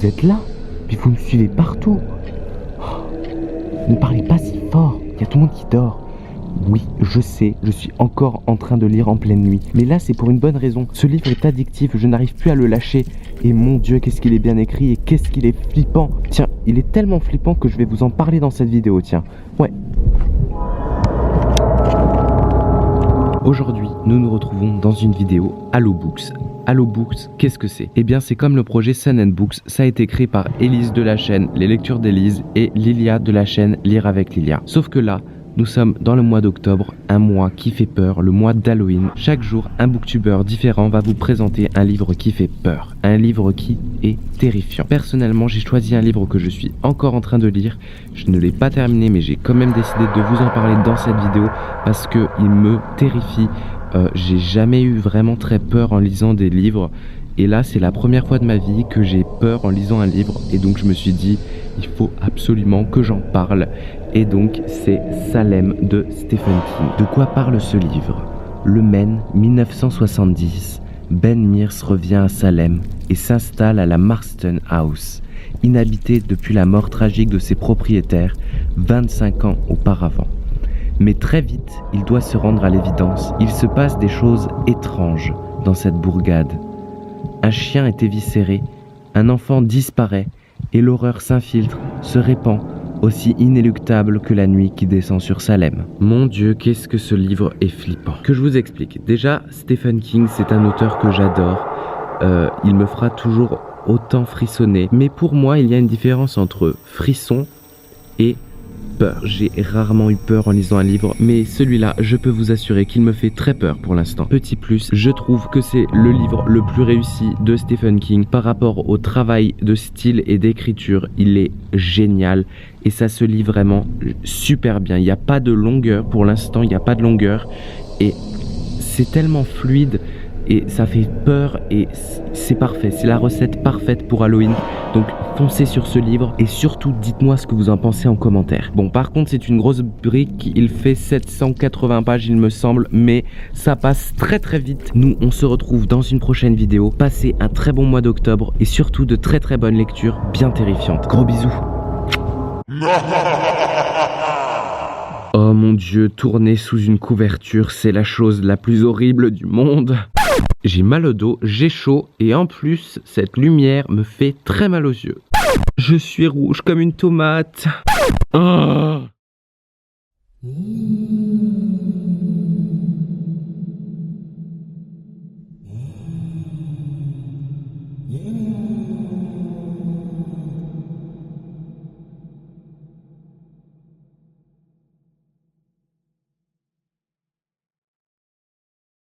vous êtes là? Puis vous me suivez partout. Oh, ne parlez pas si fort, il y a tout le monde qui dort. Oui, je sais, je suis encore en train de lire en pleine nuit. Mais là, c'est pour une bonne raison. Ce livre est addictif, je n'arrive plus à le lâcher. Et mon Dieu, qu'est-ce qu'il est bien écrit et qu'est-ce qu'il est flippant. Tiens, il est tellement flippant que je vais vous en parler dans cette vidéo, tiens. Ouais. Aujourd'hui, nous nous retrouvons dans une vidéo Allo Books. Allo Books, qu'est-ce que c'est? Eh bien, c'est comme le projet Sun & Books, ça a été créé par Élise de la chaîne Les Lectures d'Élise et Lilia de la chaîne Lire avec Lilia. Sauf que là, nous sommes dans le mois d'octobre, un mois qui fait peur, le mois d'Halloween. Chaque jour, un booktuber différent va vous présenter un livre qui fait peur, un livre qui est terrifiant. Personnellement, j'ai choisi un livre que je suis encore en train de lire. Je ne l'ai pas terminé, mais j'ai quand même décidé de vous en parler dans cette vidéo parce qu'il me terrifie. J'ai jamais eu vraiment très peur en lisant des livres. Et là, c'est la première fois de ma vie que j'ai peur en lisant un livre. Et donc, je me suis dit, il faut absolument que j'en parle. Et donc, c'est Salem de Stephen King. De quoi parle ce livre? Le Maine, 1970. Ben Mears revient à Salem et s'installe à la Marston House, inhabitée depuis la mort tragique de ses propriétaires 25 ans auparavant. Mais très vite, il doit se rendre à l'évidence. Il se passe des choses étranges dans cette bourgade. Un chien est éviscéré, un enfant disparaît et l'horreur s'infiltre, se répand, aussi inéluctable que la nuit qui descend sur Salem. Mon Dieu, qu'est-ce que ce livre est flippant. Que je vous explique. Déjà, Stephen King, c'est un auteur que j'adore. Il me fera toujours autant frissonner. Mais pour moi, il y a une différence entre frisson et peur. J'ai rarement eu peur en lisant un livre, mais celui-là, je peux vous assurer qu'il me fait très peur pour l'instant. Petit plus, je trouve que c'est le livre le plus réussi de Stephen King par rapport au travail de style et d'écriture. Il est génial et ça se lit vraiment super bien. Il n'y a pas de longueur pour l'instant, il n'y a pas de longueur et c'est tellement fluide et ça fait peur et c'est parfait. C'est la recette parfaite pour Halloween. Donc foncez sur ce livre et surtout dites-moi ce que vous en pensez en commentaire. Bon, par contre, c'est une grosse brique. Il fait 780 pages, il me semble, mais ça passe très très vite. Nous, on se retrouve dans une prochaine vidéo. Passez un très bon mois d'octobre et surtout de très très bonnes lectures bien terrifiantes. Gros bisous. Oh mon Dieu, tourner sous une couverture, c'est la chose la plus horrible du monde. J'ai mal au dos, j'ai chaud et en plus, cette lumière me fait très mal aux yeux. Je suis rouge comme une tomate. Oh.